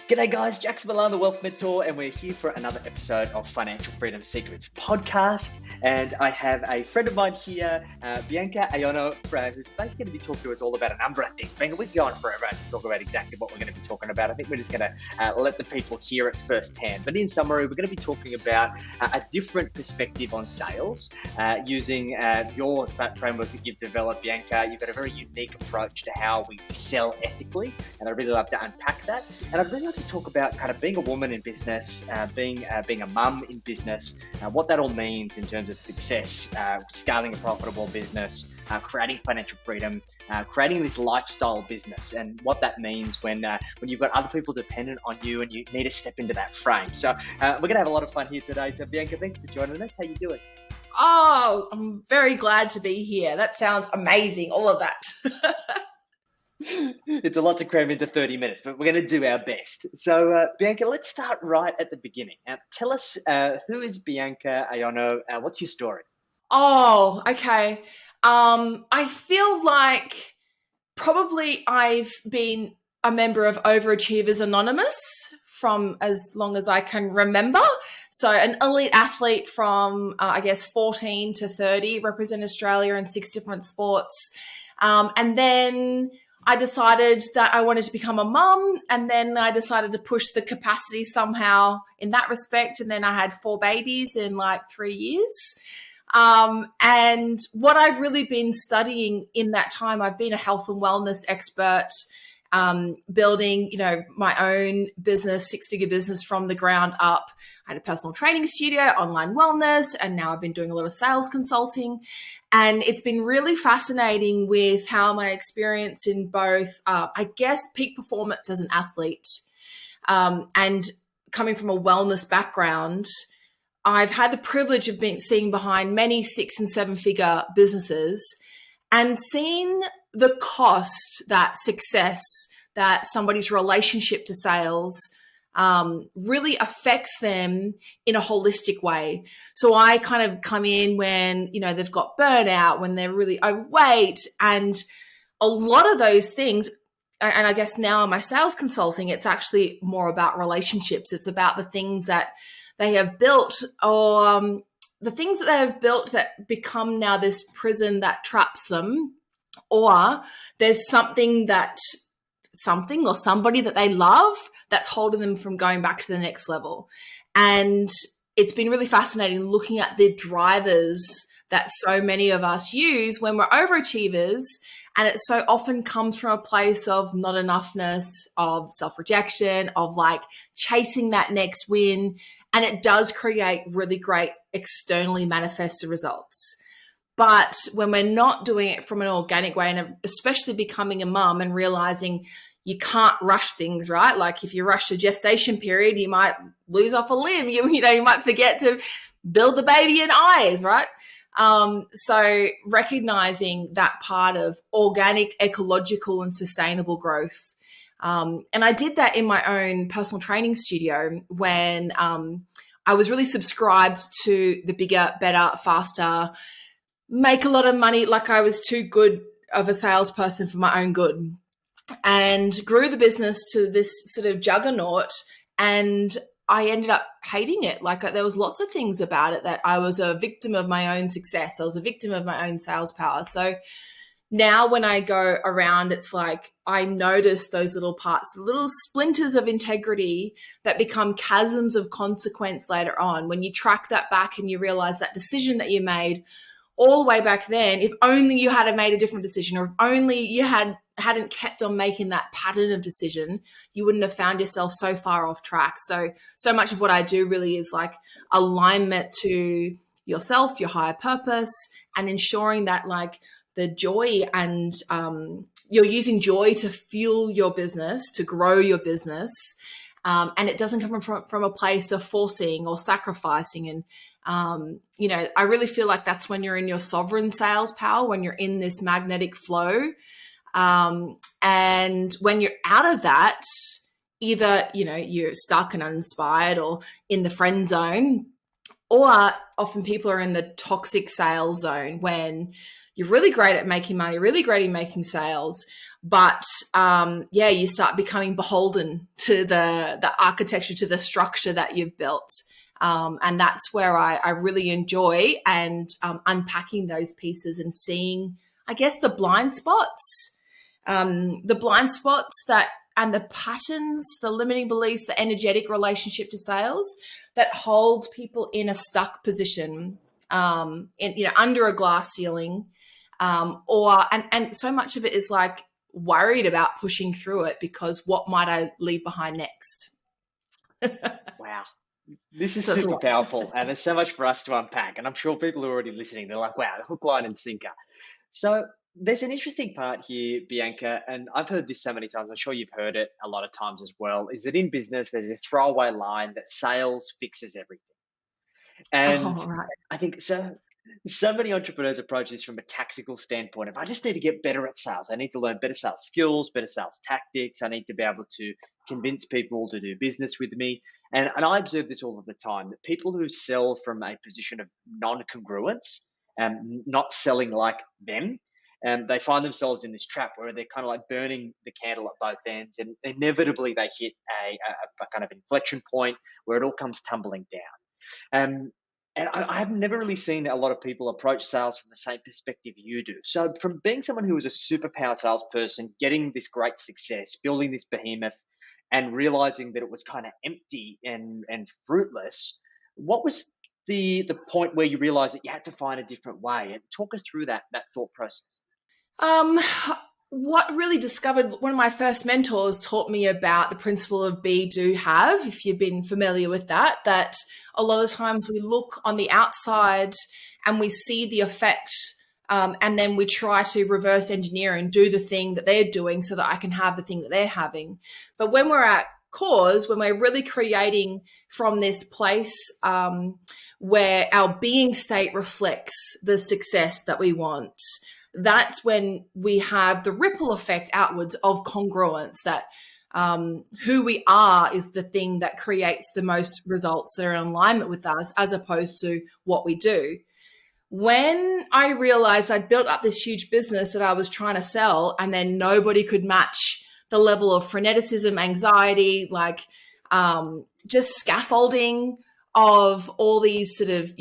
G'day guys, Jax Milan, the Wealth Mentor, and we're here for another episode of Financial Freedom Secrets podcast. And I have a friend of mine here, Bianca Aiono, who's basically going to be talking to us all about a number of things. Bianca, we can go on forever to talk about exactly what we're going to be talking about. I think we're just going to let the people hear it firsthand. But in summary, we're going to be talking about a different perspective on sales using your framework that you've developed, Bianca. You've got a very unique approach to how we sell ethically, and I'd really love to unpack that. And I'd really love to talk about kind of being a woman in business, being a mum in business, what that all means in terms of success, scaling a profitable business, creating financial freedom, creating this lifestyle business, and what that means when you've got other people dependent on you and you need to step into that frame. So we're going to have a lot of fun here today. So Bianca, thanks for joining us. How you doing? Oh, I'm very glad to be here. That sounds amazing, all of that. It's a lot to cram into 30 minutes, but we're going to do our best. So, Bianca, let's start right at the beginning. Tell us, who is Bianca Aiono? What's your story? Oh, okay. I feel like probably I've been a member of Overachievers Anonymous from as long as I can remember. So an elite athlete from, 14 to 30, represent Australia in 6 different sports. And then I decided that I wanted to become a mum, and then I decided to push the capacity somehow in that respect. And then I had 4 babies in like 3 years. And what I've really been studying in that time, I've been a health and wellness expert, building, my own business, 6-figure business from the ground up. I had a personal training studio, online wellness, and now I've been doing a lot of sales consulting. And it's been really fascinating with how my experience in both, peak performance as an athlete, and coming from a wellness background, I've had the privilege of seeing behind many 6- and 7-figure businesses and seen the cost that success, that somebody's relationship to sales really affects them in a holistic way. So I kind of come in when, they've got burnout, when they're really overweight, and a lot of those things. And I guess now in my sales consulting, it's actually more about relationships. It's about the things that they have built, or the things that they have built that become now this prison that traps them, or there's something or somebody that they love that's holding them from going back to the next level. And it's been really fascinating looking at the drivers that so many of us use when we're overachievers. And it so often comes from a place of not enoughness, of self-rejection, of like chasing that next win. And it does create really great externally manifested results. But when we're not doing it from an organic way, and especially becoming a mum and realizing you can't rush things, right? Like if you rush the gestation period, you might lose off a limb. You might forget to build the baby in eyes, right? So recognizing that part of organic, ecological, and sustainable growth. And I did that in my own personal training studio when I was really subscribed to the bigger, better, faster, make a lot of money. Like I was too good of a salesperson for my own good, and grew the business to this sort of juggernaut. And I ended up hating it. Like there was lots of things about it that I was a victim of my own success. I was a victim of my own sales power. So now when I go around, it's like I notice those little parts, little splinters of integrity that become chasms of consequence later on. When you track that back and you realize that decision that you made all the way back then, if only you had made a different decision, or if only you hadn't kept on making that pattern of decision, you wouldn't have found yourself so far off track. So much of what I do really is like alignment to yourself, your higher purpose, and ensuring that like the joy and you're using joy to fuel your business, to grow your business. And it doesn't come from a place of forcing or sacrificing. And, I really feel like that's when you're in your sovereign sales power, when you're in this magnetic flow. And when you're out of that, either, you're stuck and uninspired or in the friend zone, or often people are in the toxic sales zone when you're really great at making money, really great in making sales, but you start becoming beholden to the architecture, to the structure that you've built. And that's where I really enjoy and unpacking those pieces and seeing, I guess, the blind spots that and the patterns, the limiting beliefs, the energetic relationship to sales that hold people in a stuck position, under a glass ceiling, and so much of it is like worried about pushing through it because what might I leave behind next? Wow. This is super powerful, and there's so much for us to unpack. And I'm sure people who are already listening, they're like, wow, hook, line, and sinker. So there's an interesting part here, Bianca, and I've heard this so many times. I'm sure you've heard it a lot of times as well, is that in business, there's a throwaway line that sales fixes everything. And right. I think so many entrepreneurs approach this from a tactical standpoint of, I just need to get better at sales. I need to learn better sales skills, better sales tactics. I need to be able to convince people to do business with me. And I observe this all of the time, that people who sell from a position of non-congruence, not selling like them, they find themselves in this trap where they're kind of like burning the candle at both ends, and inevitably they hit a kind of inflection point where it all comes tumbling down. And I have never really seen a lot of people approach sales from the same perspective you do. So from being someone who was a superpower salesperson, getting this great success, building this behemoth, and realizing that it was kind of empty and fruitless, what was the point where you realized that you had to find a different way? And talk us through that thought process. What really discovered, one of my first mentors taught me about the principle of be, do, have, if you've been familiar with that a lot of times we look on the outside and we see the effect, and then we try to reverse engineer and do the thing that they're doing so that I can have the thing that they're having. But when we're at cause, when we're really creating from this place where our being state reflects the success that we want, that's when we have the ripple effect outwards of congruence, that who we are is the thing that creates the most results that are in alignment with us, as opposed to what we do. When I realized I'd built up this huge business that I was trying to sell, and then nobody could match the level of freneticism, anxiety, like just scaffolding of all these sort of,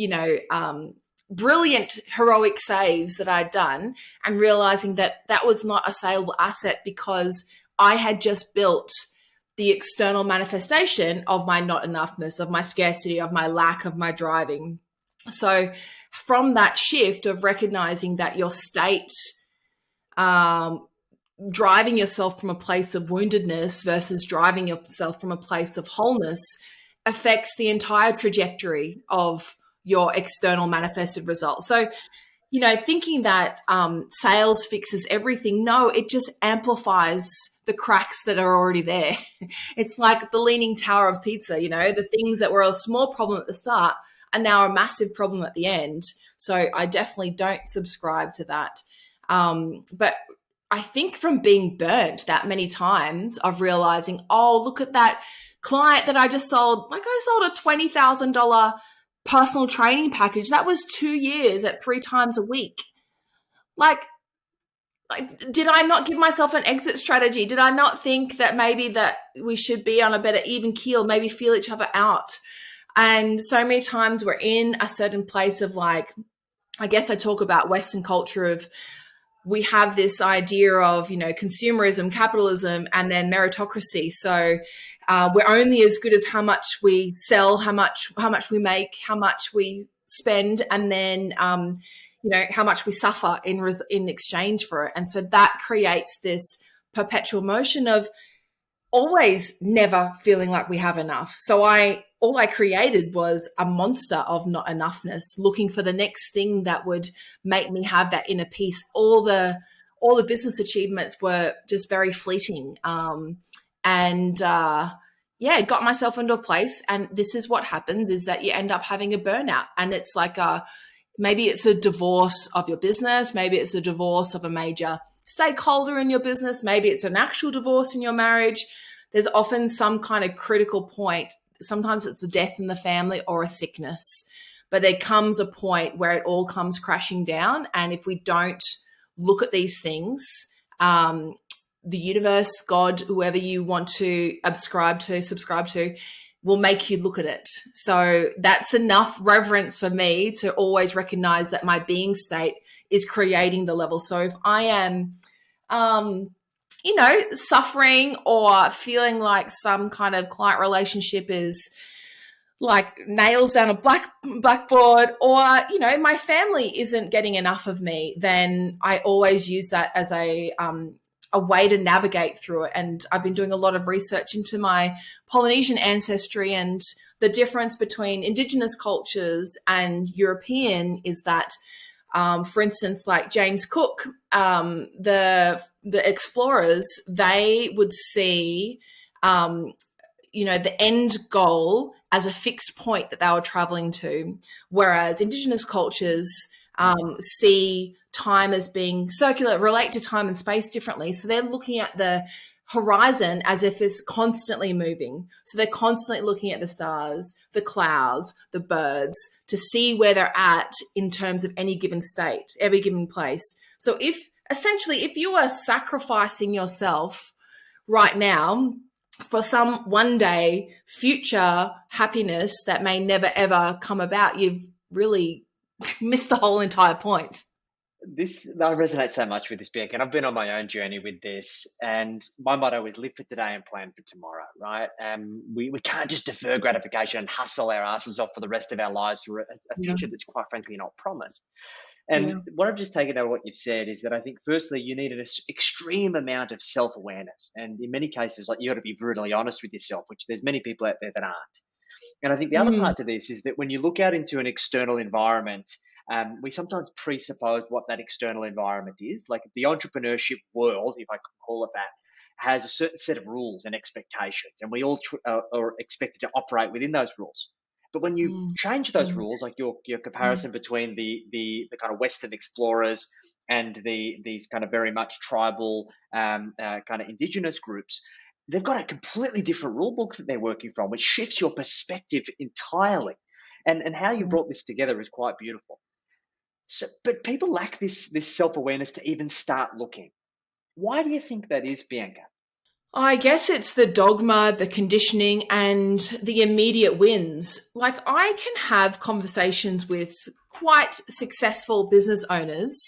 brilliant heroic saves that I'd done, and realizing that that was not a saleable asset because I had just built the external manifestation of my not enoughness, of my scarcity, of my lack, of my driving. So from that shift of recognizing that your state, driving yourself from a place of woundedness versus driving yourself from a place of wholeness, affects the entire trajectory of your external manifested results. So, thinking that sales fixes everything, no, it just amplifies the cracks that are already there. It's like the leaning tower of Pisa, the things that were a small problem at the start are now a massive problem at the end. So I definitely don't subscribe to that. But I think from being burnt that many times of realizing, oh, look at that client that I just sold. Like, I sold a $20,000 personal training package. That was 2 years at 3 times a week. Like, did I not give myself an exit strategy? Did I not think that maybe that we should be on a better even keel, maybe feel each other out? And so many times we're in a certain place of, like, I guess I talk about Western culture of, we have this idea of, consumerism, capitalism, and then meritocracy. So we're only as good as how much we sell, how much we make, how much we spend, and then how much we suffer in exchange for it. And so that creates this perpetual motion of always never feeling like we have enough. So all I created was a monster of not enoughness, looking for the next thing that would make me have that inner peace. All the business achievements were just very fleeting. Got myself into a place, and this is what happens, is that you end up having a burnout, and it's like maybe it's a divorce of your business, maybe it's a divorce of a major stakeholder in your business, maybe it's an actual divorce in your marriage. There's often some kind of critical point. Sometimes it's a death in the family or a sickness. but there comes a point where it all comes crashing down. And if we don't look at these things, the universe, God, whoever you want to subscribe to, will make you look at it. So that's enough reverence for me to always recognize that my being state is creating the level. So if I am, suffering or feeling like some kind of client relationship is like nails down a blackboard, or, my family isn't getting enough of me, then I always use that as a way to navigate through it. And I've been doing a lot of research into my Polynesian ancestry, and the difference between Indigenous cultures and European is that, for instance, like James Cook, the explorers, they would see, the end goal as a fixed point that they were traveling to, whereas Indigenous cultures see time as being circular, relate to time and space differently. So they're looking at the horizon as if it's constantly moving. So they're constantly looking at the stars, the clouds, the birds, to see where they're at in terms of any given state, every given place. So if you are sacrificing yourself right now for some one day future happiness that may never ever come about, you've really missed the whole entire point. I resonate so much with this, Bianca, and I've been on my own journey with this. And my motto is live for today and plan for tomorrow, right? We can't just defer gratification and hustle our asses off for the rest of our lives for a future that's quite frankly not promised. And what I've just taken out of what you've said is that I think, firstly, you need an extreme amount of self-awareness. And in many cases, like, you got to be brutally honest with yourself, which there's many people out there that aren't. And I think the other part to this is that when you look out into an external environment, we sometimes presuppose what that external environment is. Like the entrepreneurship world, if I could call it that, has a certain set of rules and expectations, and we all are expected to operate within those rules. But when you change those rules, like your comparison between the kind of Western explorers and these kind of very much tribal kind of Indigenous groups, they've got a completely different rule book that they're working from, which shifts your perspective entirely. And how you brought this together is quite beautiful. So, but people lack this self-awareness to even start looking. Why do you think that is, Bianca? I guess it's the dogma, the conditioning, and the immediate wins. Like, I can have conversations with quite successful business owners,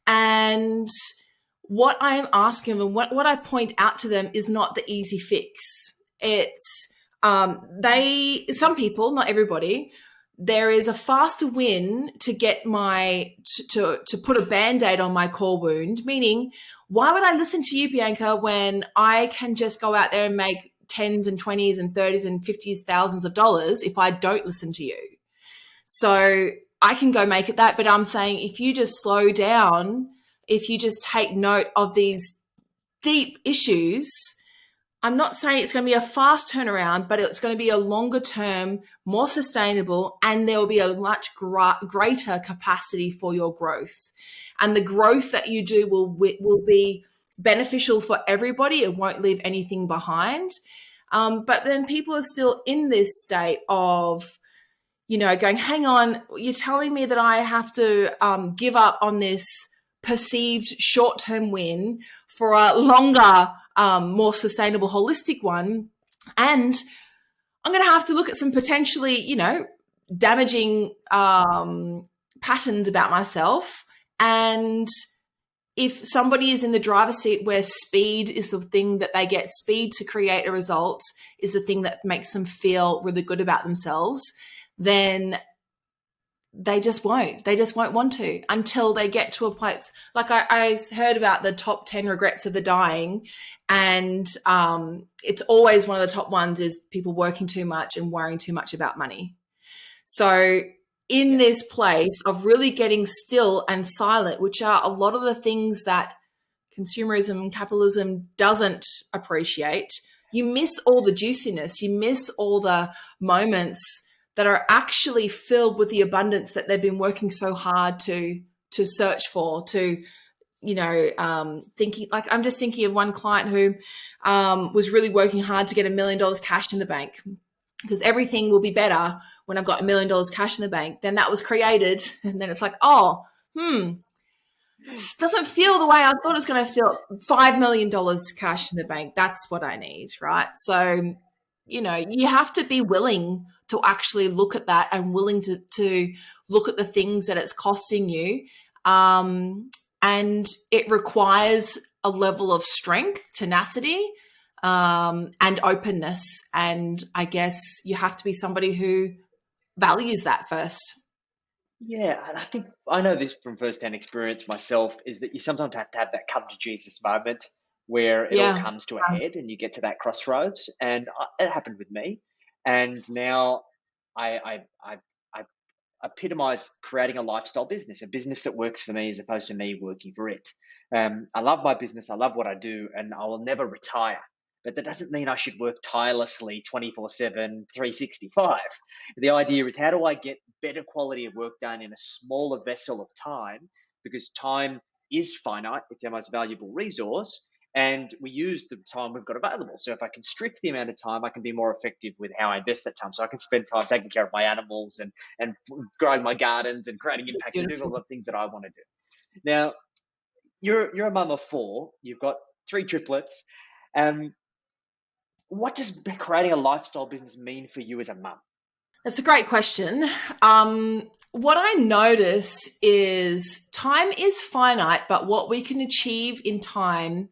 and what I'm asking them, what I point out to them is not the easy fix. It's some people, not everybody, there is a faster win to get to put a Band-Aid on my core wound, meaning, why would I listen to you, Bianca, when I can just go out there and make tens and 20s and 30s and 50s thousands of dollars if I don't listen to you? So I can go make it that, but I'm saying, if you just slow down, if you just take note of these deep issues, I'm not saying it's going to be a fast turnaround, but it's going to be a longer term, more sustainable, and there will be a much greater capacity for your growth. And the growth that you do will be beneficial for everybody. It won't leave anything behind. But then people are still in this state of, going, hang on, you're telling me that I have to give up on this perceived short-term win for a longer, more sustainable, holistic one. And I'm going to have to look at some potentially, damaging patterns about myself. And if somebody is in the driver's seat where speed is the thing that they get, speed to create a result is the thing that makes them feel really good about themselves, then they just won't want to until they get to a place. Like I heard about the top 10 regrets of the dying, and it's always one of the top ones is people working too much and worrying too much about money. So in this place of really getting still and silent, which are a lot of the things that consumerism and capitalism doesn't appreciate, you miss all the juiciness, you miss all the moments that are actually filled with the abundance that they've been working so hard to search for, thinking, like, I'm just thinking of one client who was really working hard to get $1 million cash in the bank. because everything will be better when I've got $1 million cash in the bank. Then that was created. And then it's like, oh, this doesn't feel the way I thought it was going to feel. $5 million cash in the bank. That's what I need. Right. So, you have to be willing to actually look at that and willing to look at the things that it's costing you. And it requires a level of strength, tenacity, and openness. And I guess you have to be somebody who values that first. Yeah, and I think I know this from firsthand experience myself, is that you sometimes have to have that come to Jesus moment where it all Yeah. comes to a head and you get to that crossroads. And it happened with me. And now I epitomize creating a lifestyle business, a business that works for me as opposed to me working for it. I love my business. I love what I do, and I will never retire. But that doesn't mean I should work tirelessly 24/7, 365. The idea is, how do I get better quality of work done in a smaller vessel of time? Because time is finite. It's our most valuable resource. And we use the time we've got available. So if I constrict the amount of time, I can be more effective with how I invest that time. So I can spend time taking care of my animals and growing my gardens and creating impact and doing all Beautiful. the things that I want to do. Now, you're a mum of four. You've got three triplets. What does creating a lifestyle business mean for you as a mum? That's a great question. What I notice is time is finite, but what we can achieve in time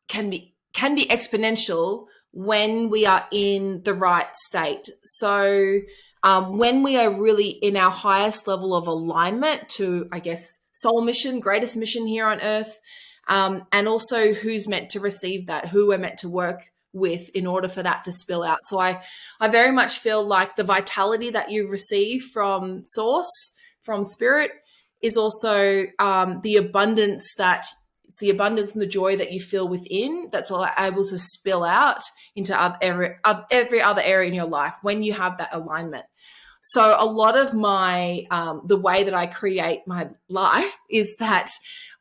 can be exponential when we are in the right state. So when we are really in our highest level of alignment to, I guess, soul mission, greatest mission here on earth, and also who's meant to receive that, who we're meant to work with in order for that to spill out. So I very much feel like the vitality that you receive from source, from spirit, is also the abundance and the joy that you feel within that's able to spill out into every other area in your life when you have that alignment. So a lot of my the way that I create my life is that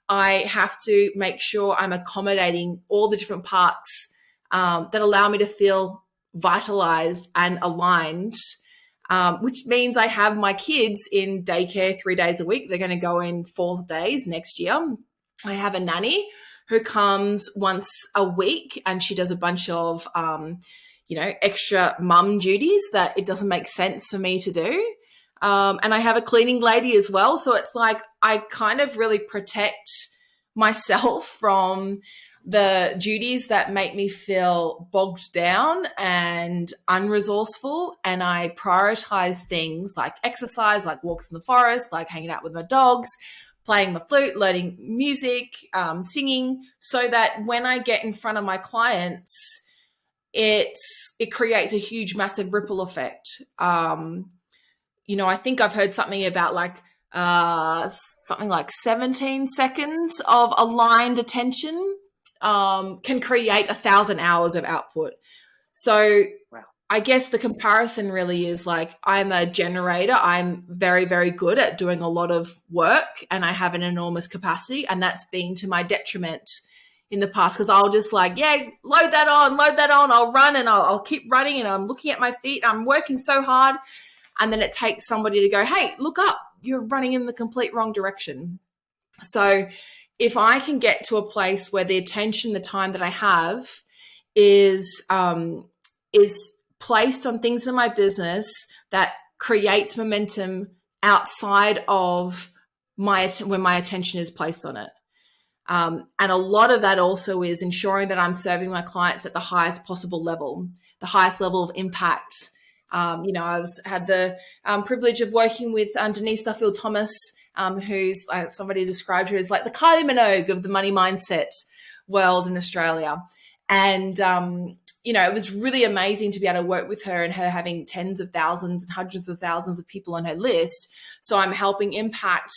I have to make sure I'm accommodating all the different parts that allow me to feel vitalized and aligned, which means I have my kids in daycare 3 days a week. They're going to go in 4 days next year. I have a nanny who comes once a week, and she does a bunch of, extra mum duties that it doesn't make sense for me to do. And I have a cleaning lady as well. So it's like I kind of really protect myself from the duties that make me feel bogged down and unresourceful. And I prioritize things like exercise, like walks in the forest, like hanging out with my dogs, playing the flute, learning music, singing, so that when I get in front of my clients, it creates a huge, massive ripple effect. I think I've heard something about something like 17 seconds of aligned attention can create 1,000 hours of output. So Wow. I guess the comparison really is like, I'm a generator. I'm very, very good at doing a lot of work, and I have an enormous capacity, and that's been to my detriment in the past, because I'll just load that on. I'll run and I'll keep running, and I'm looking at my feet. I'm working so hard. And then it takes somebody to go, hey, look up. You're running in the complete wrong direction. So if I can get to a place where the attention, the time that I have is placed on things in my business that creates momentum outside of when my attention is placed on it. And a lot of that also is ensuring that I'm serving my clients at the highest possible level, the highest level of impact. I've had the privilege of working with Denise Duffield-Thomas, who's somebody described her as like the Kylie Minogue of the money mindset world in Australia. And, it was really amazing to be able to work with her, and her having tens of thousands and hundreds of thousands of people on her list. So I'm helping impact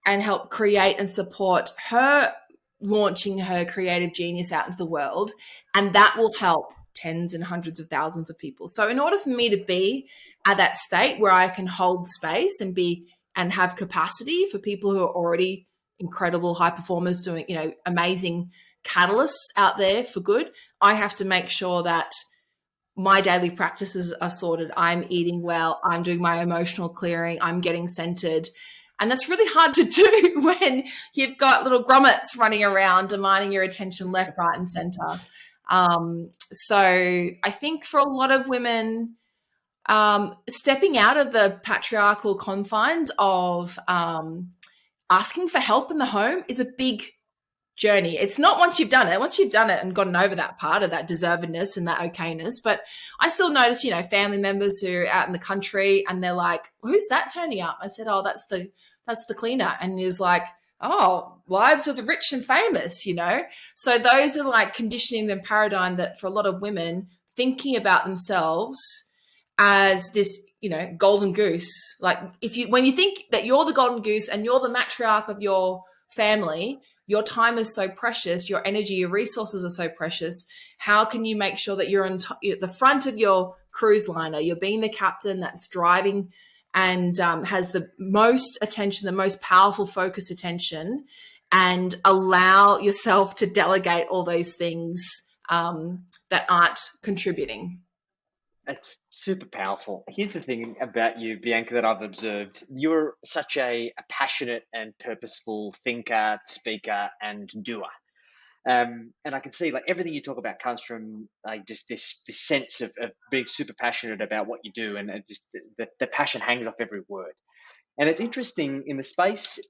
and help create and support her launching her creative genius out into the world. And that will help tens and hundreds of thousands of people. So in order for me to be at that state where I can hold space and have capacity for people who are already incredible high performers doing, amazing catalysts out there for good, I have to make sure that my daily practices are sorted. I'm eating well. I'm doing my emotional clearing. I'm getting centered. And that's really hard to do when you've got little grommets running around demanding your attention left, right, and center. So I think for a lot of women, stepping out of the patriarchal confines of asking for help in the home is a big journey. It's not once you've done it. Once you've done it and gotten over that part of that deservedness and that okayness. But I still notice, family members who are out in the country and they're like, who's that turning up? I said, oh, that's the cleaner. And he's like, oh, lives of the rich and famous, So those are like conditioning the paradigm that for a lot of women, thinking about themselves as this, golden goose. Like when you think that you're the golden goose and you're the matriarch of your family, your time is so precious, your energy, your resources are so precious. How can you make sure that you're at the front of your cruise liner, you're being the captain that's driving and has the most attention, the most powerful focused attention, and allow yourself to delegate all those things that aren't contributing? It's super powerful. Here's the thing about you, Bianca, that I've observed. You're such a passionate and purposeful thinker, speaker, and doer. And I can see like everything you talk about comes from like just this sense of being super passionate about what you do, and just the passion hangs off every word. And it's interesting in the space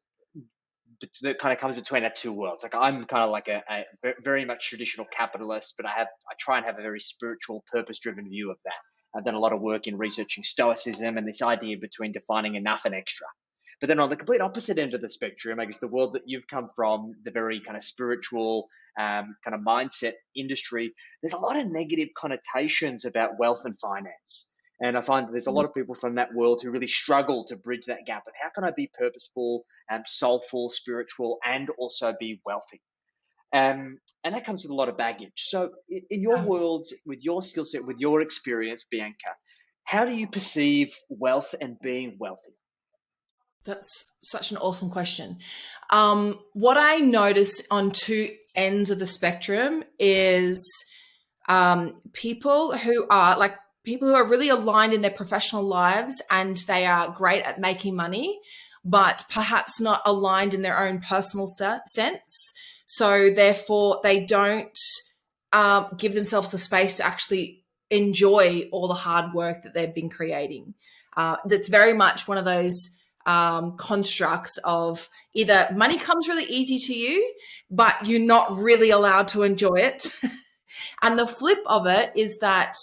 that kind of comes between our two worlds. Like I'm kind of like a very much traditional capitalist, but I try and have a very spiritual, purpose-driven view of that. I've done a lot of work in researching Stoicism and this idea between defining enough and extra. But then on the complete opposite end of the spectrum, I guess the world that you've come from, the very kind of spiritual kind of mindset industry, there's a lot of negative connotations about wealth and finance. And I find that there's a lot of people from that world who really struggle to bridge that gap of how can I be purposeful, soulful, spiritual, and also be wealthy. And that comes with a lot of baggage. So in your world, with your skill set, with your experience, Bianca, how do you perceive wealth and being wealthy? That's such an awesome question. What I notice on two ends of the spectrum is people who are really aligned in their professional lives and they are great at making money, but perhaps not aligned in their own personal sense. So therefore, they don't give themselves the space to actually enjoy all the hard work that they've been creating. That's very much one of those constructs of either money comes really easy to you, but you're not really allowed to enjoy it. And the flip of it is that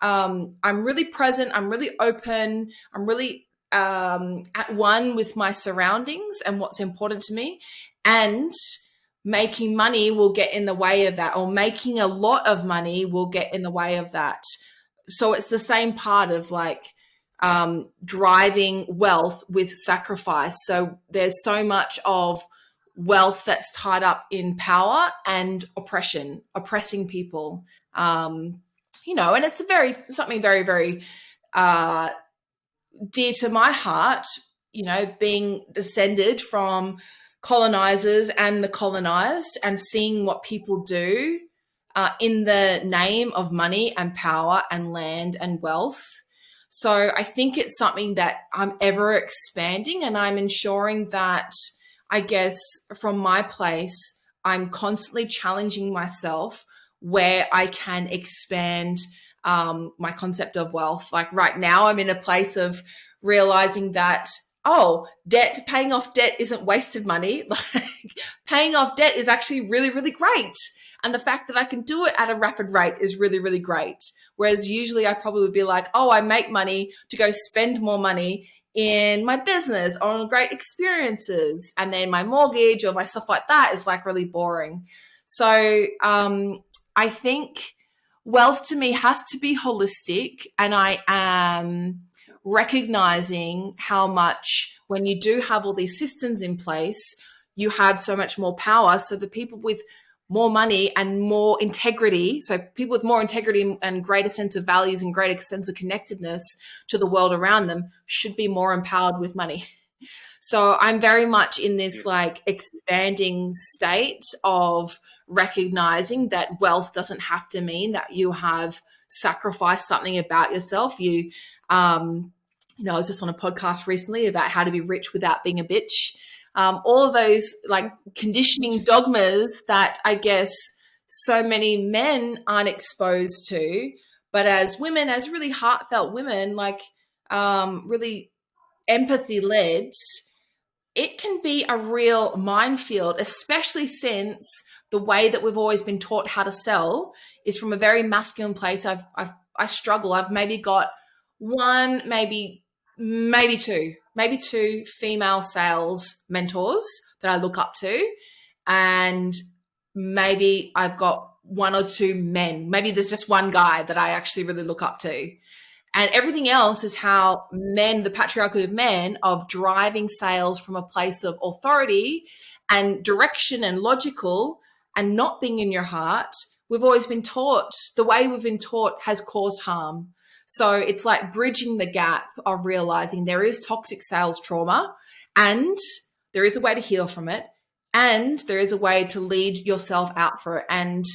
I'm really present, I'm really open, I'm really at one with my surroundings and what's important to me. And making money will get in the way of that, or making a lot of money will get in the way of that. So it's the same part of like driving wealth with sacrifice. So there's so much of wealth that's tied up in power and oppressing people. And it's something very, very dear to my heart, being descended from colonizers and the colonized, and seeing what people do in the name of money and power and land and wealth. So I think it's something that I'm ever expanding, and I'm ensuring that, I guess, from my place, I'm constantly challenging myself where I can expand my concept of wealth. Like right now, I'm in a place of realizing that, paying off debt isn't wasted money. Like paying off debt is actually really, really great. And the fact that I can do it at a rapid rate is really, really great. Whereas usually I probably would be like, I make money to go spend more money in my business or on great experiences. And then my mortgage or my stuff like that is like really boring. So I think wealth to me has to be holistic. And I am recognizing how much when you do have all these systems in place, you have so much more power. So the people with more money and more integrity, so people with more integrity and greater sense of values and greater sense of connectedness to the world around them should be more empowered with money. So I'm very much in this like expanding state of recognizing that wealth doesn't have to mean that you have sacrifice something about yourself. I was just on a podcast recently about how to be rich without being a bitch. All of those like conditioning dogmas that I guess so many men aren't exposed to, but as women, as really heartfelt women, like really empathy led, it can be a real minefield, especially since the way that we've always been taught how to sell is from a very masculine place. I struggle. I've maybe got one, maybe two female sales mentors that I look up to, and maybe I've got one or two men. Maybe there's just one guy that I actually really look up to. And everything else is how men, the patriarchy of men, of driving sales from a place of authority and direction and logical and not being in your heart. We've always been taught, the way we've been taught has caused harm. So it's like bridging the gap of realizing there is toxic sales trauma and there is a way to heal from it. And there is a way to lead yourself out for it. And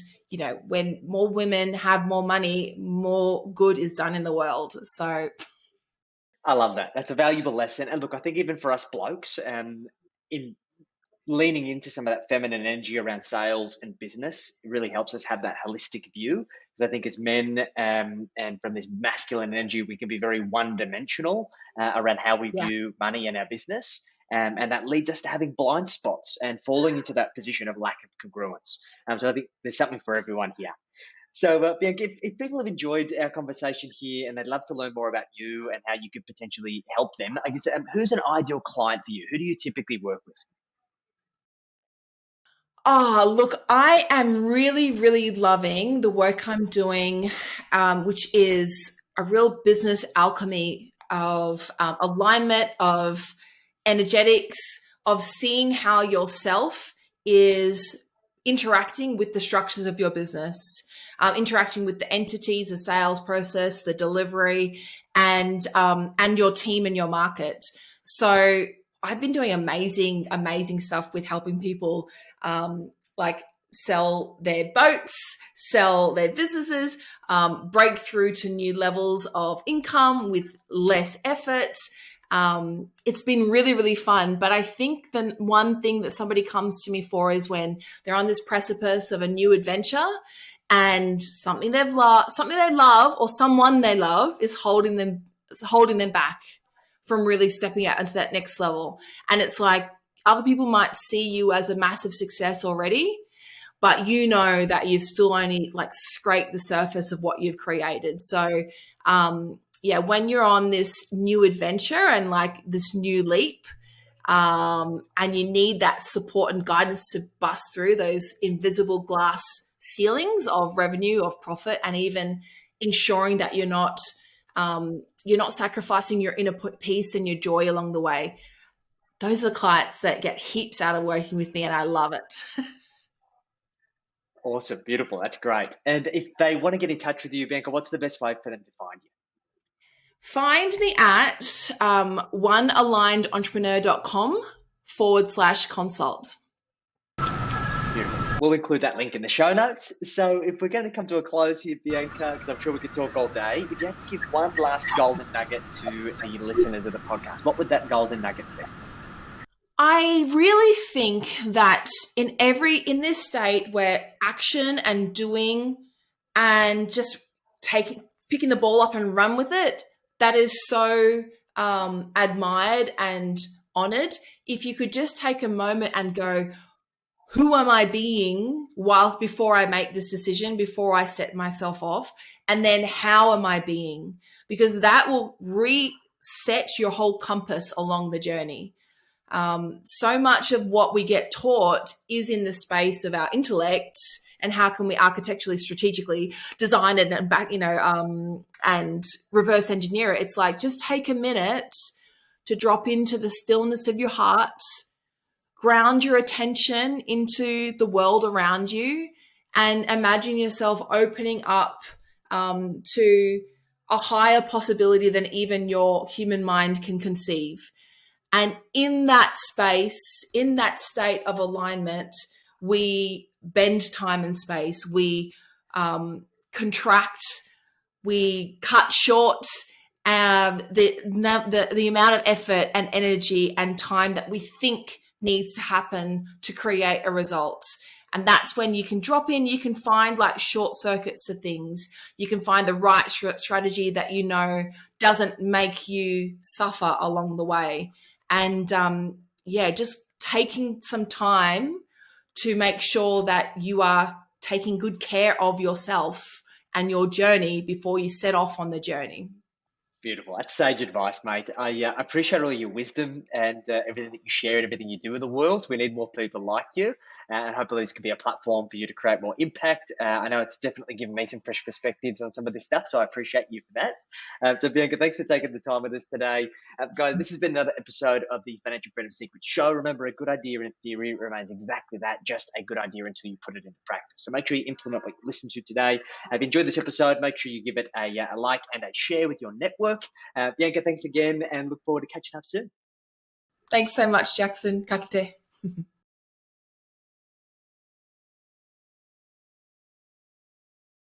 when more women have more money, more good is done in the world. So I love that. That's a valuable lesson. And look, I think even for us blokes, in leaning into some of that feminine energy around sales and business, it really helps us have that holistic view. Because I think as men, and from this masculine energy, we can be very one-dimensional around how we view money and our business. And that leads us to having blind spots and falling into that position of lack of congruence. So I think there's something for everyone here. So, Bianca, if people have enjoyed our conversation here and they'd love to learn more about you and how you could potentially help them, I guess, who's an ideal client for you? Who do you typically work with? Oh, look, I am really, really loving the work I'm doing, which is a real business alchemy of alignment, of energetics, of seeing how yourself is interacting with the structures of your business, interacting with the entities, the sales process, the delivery, and your team and your market. So I've been doing amazing, amazing stuff with helping people like sell their boats, sell their businesses, break through to new levels of income with less effort. It's been really, really fun. But I think the one thing that somebody comes to me for is when they're on this precipice of a new adventure and something they love or someone they love is holding them back from really stepping out into that next level. And it's like other people might see you as a massive success already, but you know that you've still only like scraped the surface of what you've created. So when you're on this new adventure and like this new leap, and you need that support and guidance to bust through those invisible glass ceilings of revenue, of profit, and even ensuring that you're not sacrificing your inner peace and your joy along the way. Those are the clients that get heaps out of working with me, and I love it. Awesome. Beautiful. That's great. And if they want to get in touch with you, Bianca, what's the best way for them to find you? Find me at onealignederentrepreneur.com/consult. Beautiful. We'll include that link in the show notes. So if we're going to come to a close here, Bianca, because I'm sure we could talk all day, if you had to give one last golden nugget to the listeners of the podcast, what would that golden nugget be? I really think that in this state where action and doing and just picking the ball up and run with it, that is so admired and honored. If you could just take a moment and go, who am I being before I make this decision, before I set myself off? And then how am I being? Because that will reset your whole compass along the journey. So much of what we get taught is in the space of our intellect and how can we architecturally, strategically design it and back, and reverse engineer it. It's like, just take a minute to drop into the stillness of your heart, ground your attention into the world around you, and imagine yourself opening up to a higher possibility than even your human mind can conceive. And in that space, in that state of alignment, we bend time and space. We contract we cut short the amount of effort and energy and time that we think needs to happen to create a result. And that's when you can drop in, you can find like short circuits to things. You can find the right strategy that you know doesn't make you suffer along the way. And just taking some time to make sure that you are taking good care of yourself and your journey before you set off on the journey. Beautiful. That's sage advice, mate. I appreciate all your wisdom and everything that you share and everything you do in the world. We need more people like you, and hopefully this could be a platform for you to create more impact. I know it's definitely given me some fresh perspectives on some of this stuff, so I appreciate you for that. So Bianca, thanks for taking the time with us today. Guys, this has been another episode of the Financial Freedom Secret Show. Remember, a good idea in theory remains exactly that, just a good idea until you put it into practice. So make sure you implement what you listen to today. If you enjoyed this episode, make sure you give it a like and a share with your network. Bianca, thanks again and look forward to catching up soon. Thanks so much, Jackson. Ka kite.